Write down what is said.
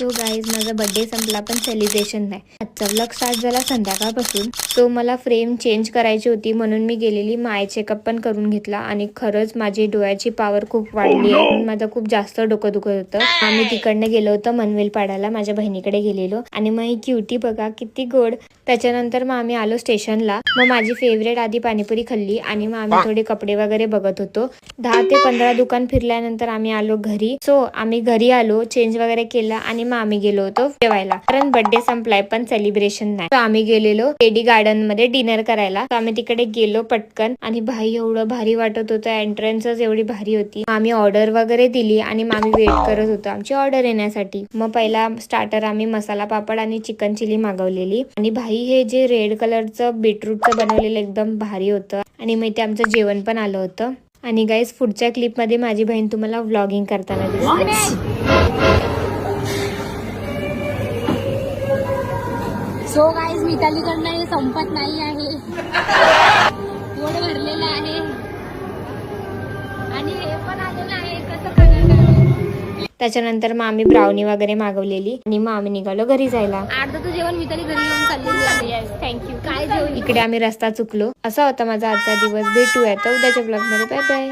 So guys माझा birthday संपला पण सेलिब्रेशन नाही. आजचा व्लॉग स्टार्ट झाला संध्याकाळपासून. सो मला फ्रेम चेंज करायची होती म्हणून मी गेलेली माय चेकअप पण करून घेतला आणि खरंच माझी डोळ्याची पॉवर खूप वाढली आहे. माझं खूप जास्त डोकं दुखत होतं. आम्ही तिकडनं गेलो होतो मनवेल पाडायला, माझ्या बहिणीकडे गेलेलो आणि मग ही क्युटी बघा किती गोड. त्याच्यानंतर मग आम्ही आलो स्टेशनला. मग माझी फेवरेट आधी पाणीपुरी खाल्ली आणि मग आम्ही थोडे कपडे वगैरे बघत होतो. 10 ते 15 दुकान फिरल्यानंतर आम्ही आलो घरी. सो आम्ही घरी आलो, चेंज वगैरे केला आणि मग आम्ही गेलो होतो जेवायला, कारण बर्थडे संपलाय पण सेलिब्रेशन नाही. तर आम्ही गेलेलो लेडी गार्डन मध्ये डिनर करायला. तर आम्ही तिकडे गेलो पटकन आणि भाई एवढं भारी वाटत होतं. एंट्रन्सच एवढी भारी होती. आम्ही ऑर्डर वगैरे दिली आणि मग आम्ही वेट करत होतो आमची ऑर्डर येण्यासाठी. मग पहिला स्टार्टर आम्ही मसाला पापड आणि चिकन चिली मागवलेली आणि भाई हे जे रेड कलरचं बीटरूटचं बनवलेलं एकदम भारी होतं आणि मग ते आमचं जेवण पण आलं होतं. आणि गाईज पुढच्या क्लिप मध्ये माझी बहीण तुम्हाला व्लॉगिंग करताना दिसते. सो गाईज मितालीकडनं हे संपत नाही आहे, पोट भरलेलं आहे आणि हे पण आलेलं आहे. कसं खाणार? त्याच्यानंतर मग आम्ही ब्राउनी वगैरे मागवलेली आणि मग आम्ही निघालो घरी जायला. अर्धं जेवण मिताली घरी येऊन खाल्लेली आहे. थँक्यू. काय जेवण? इकडे आम्ही रस्ता चुकलो. असा होता माझा आजचा दिवस. भेटूया तर उद्याच्या ब्लॉग मध्ये. Bye bye.